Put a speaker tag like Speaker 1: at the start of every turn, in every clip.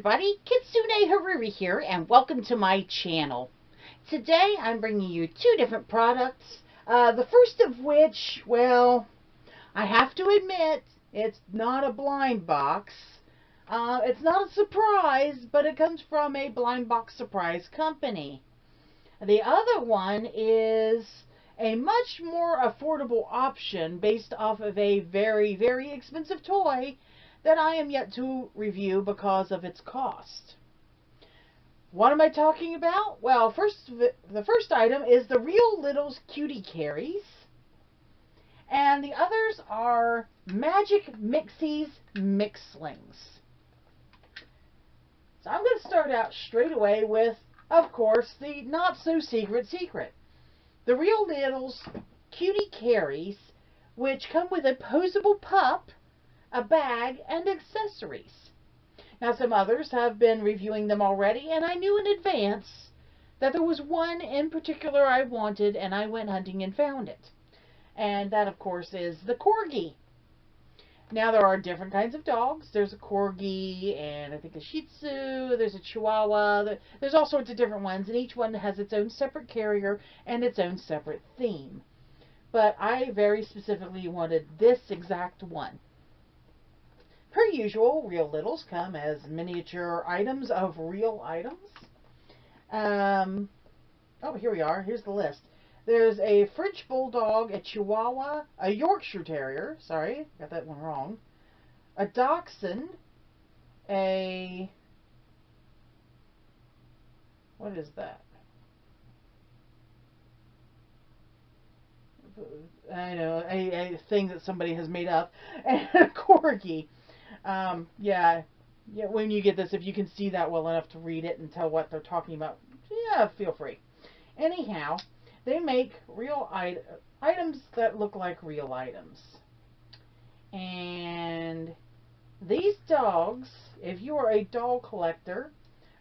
Speaker 1: everybody, Kitsune Haruri here, and welcome to my channel. Today I'm bringing you two different products, the first of which, well, I have to admit, it's not a blind box. It's not a surprise, but it comes from a blind box surprise company. The other one is a much more affordable option based off of a very, very expensive toy that I am yet to review because of its cost. What am I talking about? Well, the first item is the Real Littles Cutie Carries, and the others are Magic Mixies Mixlings. So I'm going to start out straight away with, of course, the not-so-secret secret. The Real Littles Cutie Carries, which come with a posable pup, a bag, and accessories. Now, some others have been reviewing them already, and I knew in advance that there was one in particular I wanted, and I went hunting and found it. And that, of course, is the Corgi. Now, there are different kinds of dogs. There's a Corgi, and I think a Shih Tzu, there's a Chihuahua, there's all sorts of different ones, and each one has its own separate carrier and its own separate theme. But I very specifically wanted this exact one. Per usual, Real Littles come as miniature items of real items. Oh, here we are. Here's the list. There's a French Bulldog, a Chihuahua, a Yorkshire Terrier. Sorry, got that one wrong. A Dachshund, what is that? I know, a thing that somebody has made up. And a Corgi. Yeah, when you get this, if you can see that well enough to read it and tell what they're talking about, yeah, feel free. Anyhow, they make real items that look like real items. And these dogs, if you are a doll collector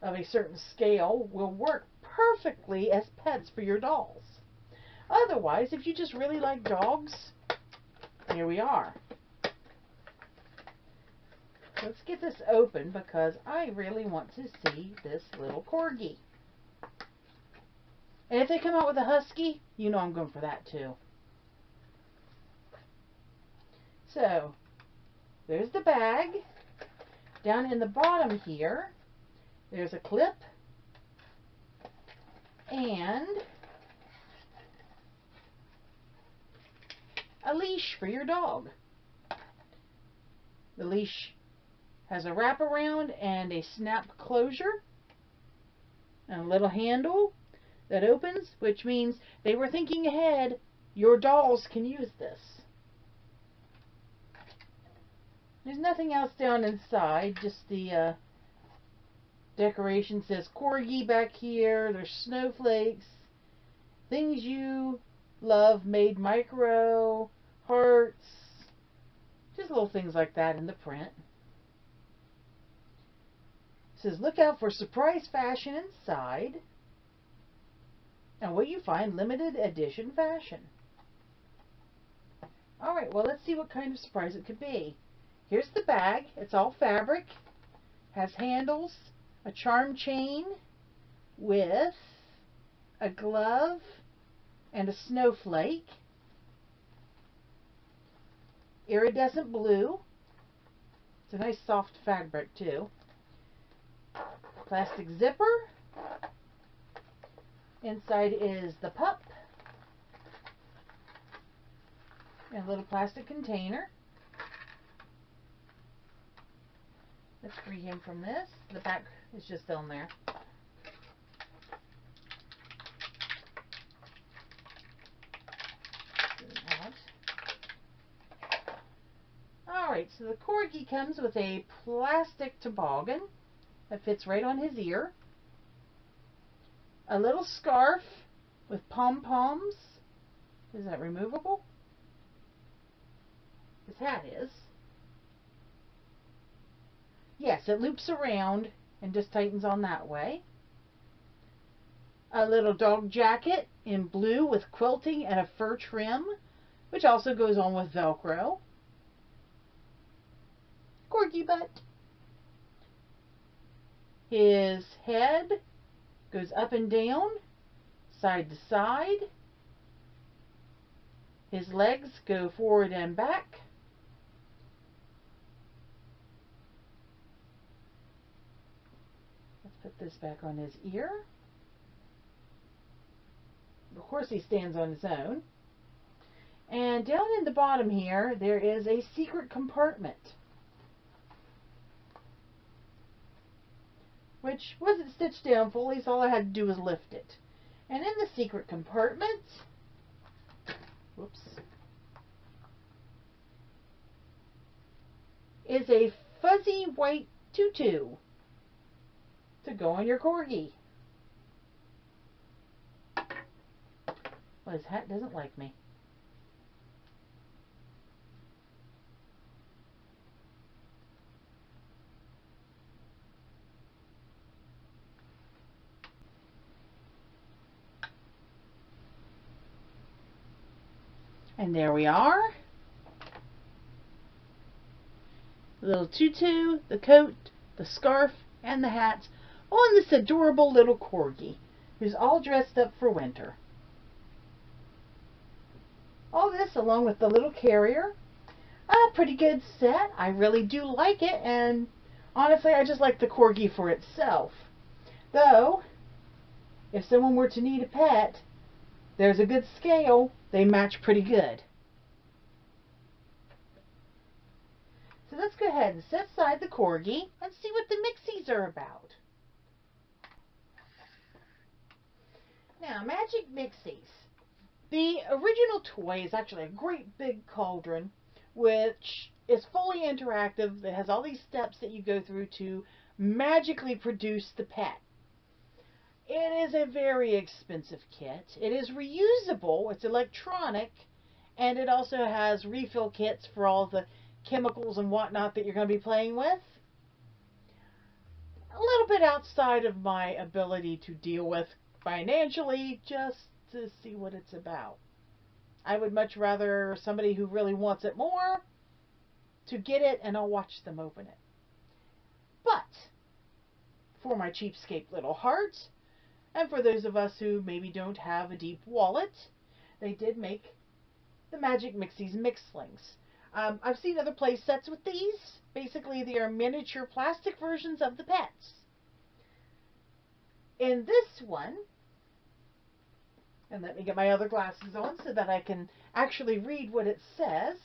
Speaker 1: of a certain scale, will work perfectly as pets for your dolls. Otherwise, if you just really like dogs, here we are. Let's get this open because I really want to see this little Corgi. And if they come out with a Husky, you know I'm going for that too. So, there's the bag. Down in the bottom here, there's a clip and a leash for your dog. The leash has a wraparound and a snap closure and a little handle that opens, which means they were thinking ahead. Your dolls can use this. There's nothing else down inside, just the decoration says Corgi back here. There's snowflakes, things you love made micro, hearts, just little things like that in the print. It says, look out for surprise fashion inside. And what you find, limited edition fashion. Alright, well, let's see what kind of surprise it could be. Here's the bag. It's all fabric. Has handles, a charm chain with a glove and a snowflake. Iridescent blue. It's a nice soft fabric too. Plastic zipper. Inside is the pup. And a little plastic container. Let's free him from this. The back is just down there. Alright, so the Corgi comes with a plastic toboggan that fits right on his ear. A little scarf with pom-poms. Is that removable? His hat is. Yes, it loops around and just tightens on that way. A little dog jacket in blue with quilting and a fur trim, which also goes on with Velcro. Corgi butt. His head goes up and down, side to side. His legs go forward and back. Let's put this back on his ear. Of course, he stands on his own. And down in the bottom here, there is a secret compartment, which wasn't stitched down fully, so all I had to do was lift it. And in the secret compartment, whoops, is a fuzzy white tutu to go on your Corgi. Well, his hat doesn't like me. And there we are. The little tutu, the coat, the scarf, and the hat on this adorable little Corgi who's all dressed up for winter. All this along with the little carrier. A pretty good set. I really do like it, and honestly I just like the Corgi for itself. Though, if someone were to need a pet, there's a good scale. They match pretty good. So let's go ahead and set aside the Corgi and see what the Mixies are about. Now, Magic Mixies. The original toy is actually a great big cauldron, which is fully interactive. It has all these steps that you go through to magically produce the pet. It is a very expensive kit. It is reusable, it's electronic, and it also has refill kits for all the chemicals and whatnot that you're going to be playing with. A little bit outside of my ability to deal with financially, just to see what it's about. I would much rather somebody who really wants it more to get it, and I'll watch them open it. But for my cheapskate little heart, and for those of us who maybe don't have a deep wallet, they did make the Magic Mixies Mixlings. I've seen other play sets with these. Basically, they are miniature plastic versions of the pets. In this one, and let me get my other glasses on so that I can actually read what it says.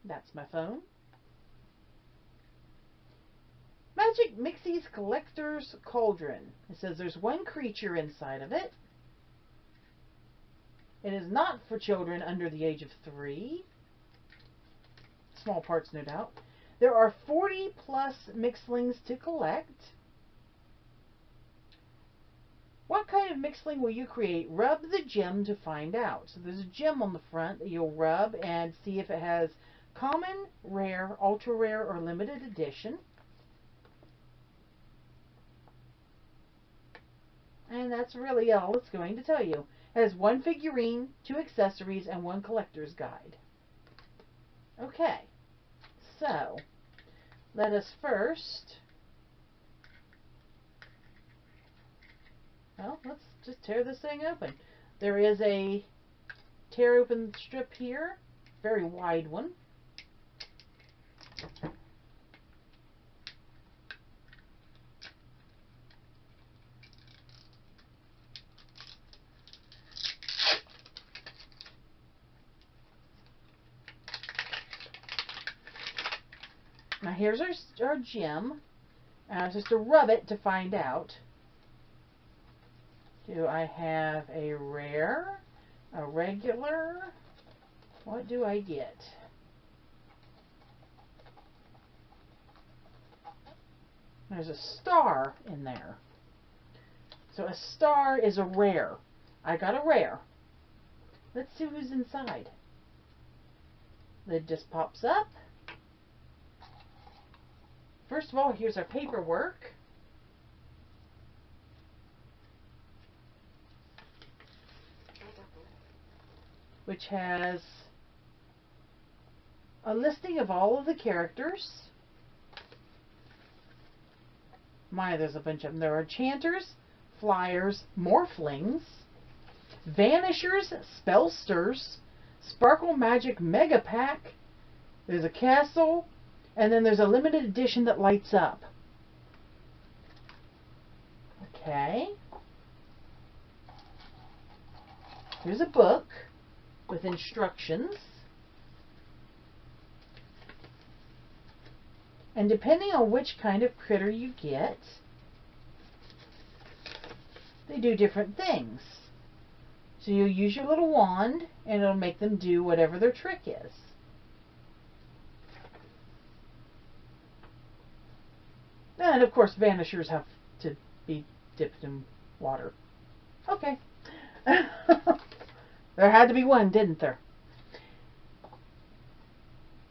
Speaker 1: That's my phone. Magic Mixies Collector's Cauldron. It says there's one creature inside of it. It is not for children under the age of 3. Small parts, no doubt. There are 40 plus Mixlings to collect. What kind of Mixling will you create? Rub the gem to find out. So there's a gem on the front that you'll rub and see if it has common, rare, ultra rare, or limited edition. And that's really all it's going to tell you. It has 1 figurine, 2 accessories, and 1 collector's guide. Okay, so let us first, well, let's just tear this thing open. There is a tear open strip here, very wide one. Now here's our gem. Just to rub it to find out. Do I have a rare, a regular? What do I get? There's a star in there. So a star is a rare. I got a rare. Let's see who's inside. Lid just pops up. First of all, here's our paperwork. Which has a listing of all of the characters. There's a bunch of them. There are enchanters, flyers, morphlings, vanishers, spellsters, sparkle magic mega pack. There's a castle, and then there's a limited edition that lights up. Okay. Here's a book with instructions. And depending on which kind of critter you get, they do different things. So you'll use your little wand and it'll make them do whatever their trick is. And of course vanishers have to be dipped in water. Okay. There had to be one, didn't there?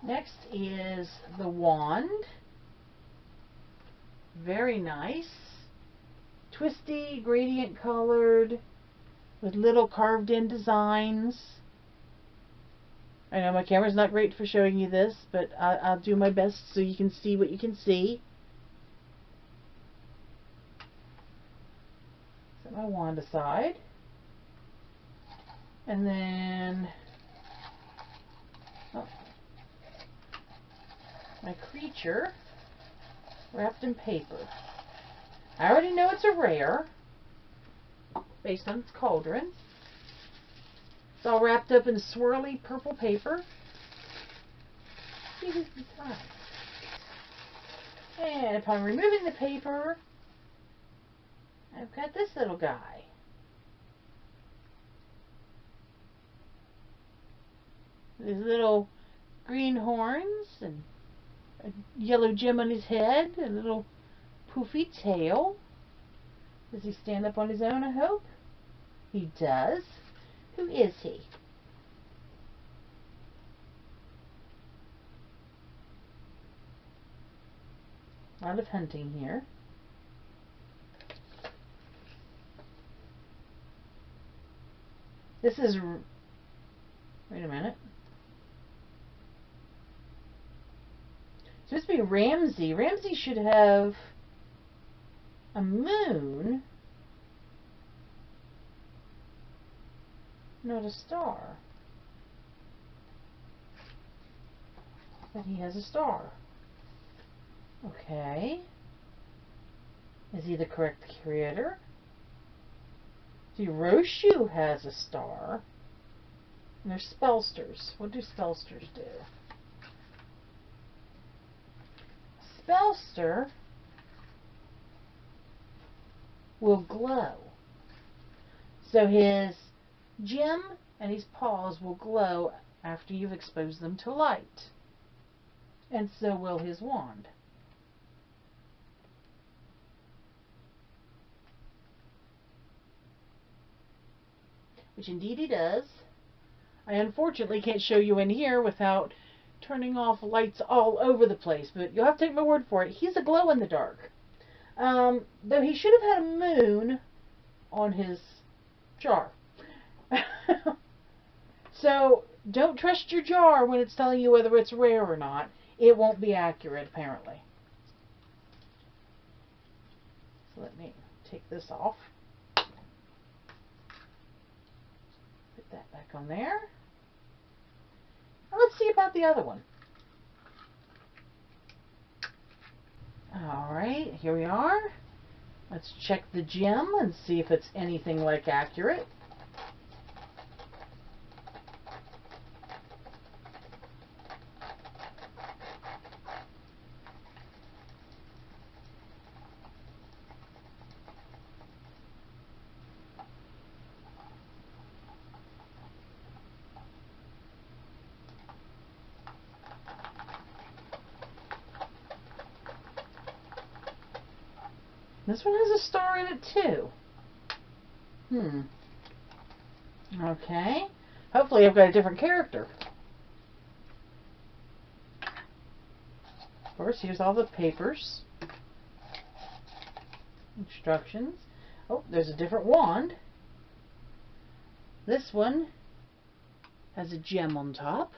Speaker 1: Next is the wand. Very nice. Twisty, gradient colored, with little carved in designs. I know my camera's not great for showing you this, but I'll do my best so you can see what you can see. Set my wand aside. And then my creature wrapped in paper. I already know it's a rare based on its cauldron. It's all wrapped up in swirly purple paper. And upon removing the paper, I've got this little guy. These little green horns and a yellow gem on his head, a little poofy tail. Does he stand up on his own, I hope? He does. Who is he? A lot of hunting here. This is... Wait a minute. It's supposed to be Ramsey. Ramsey should have a moon, not a star. But he has a star. Okay. Is he the correct creator? See, Roshu has a star. And they're spellsters. What do spellsters do? Spellster will glow. So his gem and his paws will glow after you've exposed them to light. And so will his wand. Which indeed he does. I unfortunately can't show you in here without turning off lights all over the place, but you'll have to take my word for it. He's a glow in the dark. Though he should have had a moon on his jar. So don't trust your jar when it's telling you whether it's rare or not. It won't be accurate, apparently. So let me take this off. Put that back on there. Now let's see about the other one. Alright, here we are. Let's check the gem and see if it's anything like accurate. This one has a star in it too. Okay. Hopefully I've got a different character. Of course, here's all the papers. Instructions. Oh, there's a different wand. This one has a gem on top.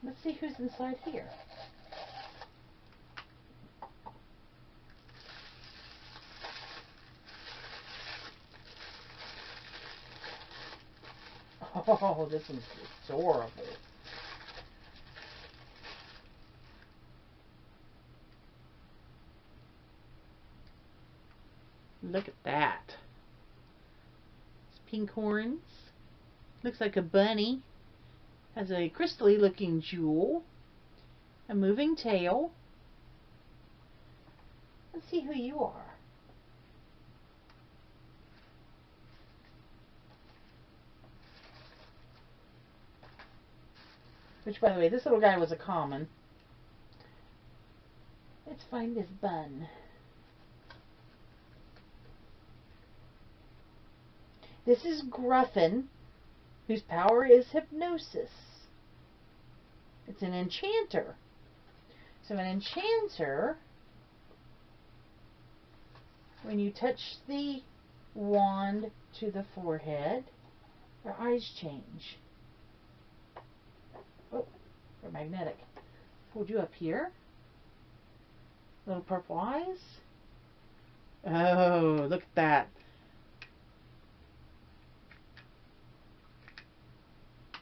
Speaker 1: Let's see who's inside here. Oh, this one's adorable. Look at that. It's pink horns. Looks like a bunny. Has a crystally looking jewel. A moving tail. Let's see who you are. Which, by the way, this little guy was a common. Let's find this bun. This is Gruffin, whose power is hypnosis. It's an enchanter. So an enchanter, when you touch the wand to the forehead, their eyes change. Oh, they're magnetic. Hold you up here. Little purple eyes. Oh, look at that.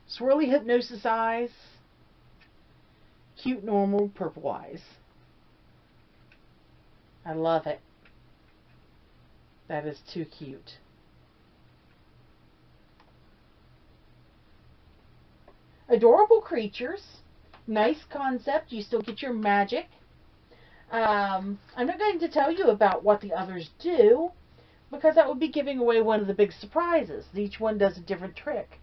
Speaker 1: Swirly hypnosis eyes. Cute normal purple eyes. I love it. That is too cute. Adorable creatures. Nice concept. You still get your magic. I'm not going to tell you about what the others do, because that would be giving away one of the big surprises. Each one does a different trick.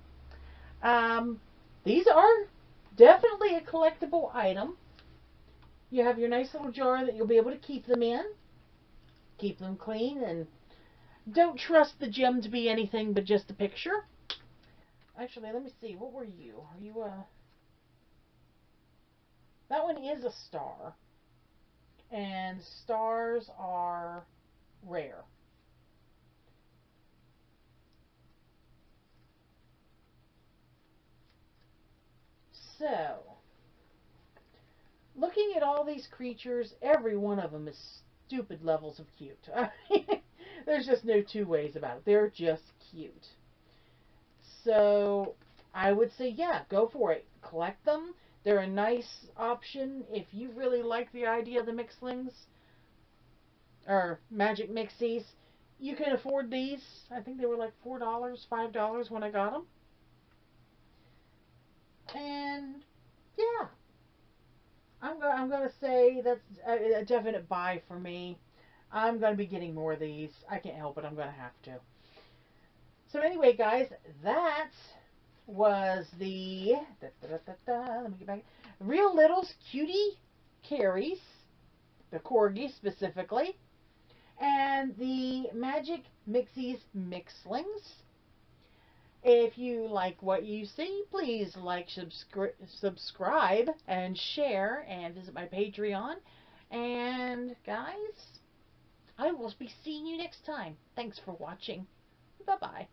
Speaker 1: These are definitely a collectible item. You have your nice little jar that you'll be able to keep them in. Keep them clean, and don't trust the gem to be anything but just a picture. Actually, let me see. What were you? Are you a... That one is a star. And stars are rare. So, looking at all these creatures, every one of them is stupid levels of cute. There's just no two ways about it. They're just cute. So, I would say, yeah, go for it. Collect them. They're a nice option if you really like the idea of the Mixlings or Magic Mixies. You can afford these. I think they were like $4, $5 when I got them. And yeah, I'm gonna say that's a definite buy for me. I'm gonna be getting more of these. I can't help it. I'm gonna have to. So anyway, guys, that was the let me get back. Real Littles Cutie Carries, the Corgi specifically, and the Magic Mixies Mixlings. If you like what you see, please like, subscribe, and share, and visit my Patreon. And guys, I will be seeing you next time. Thanks for watching. Bye-bye.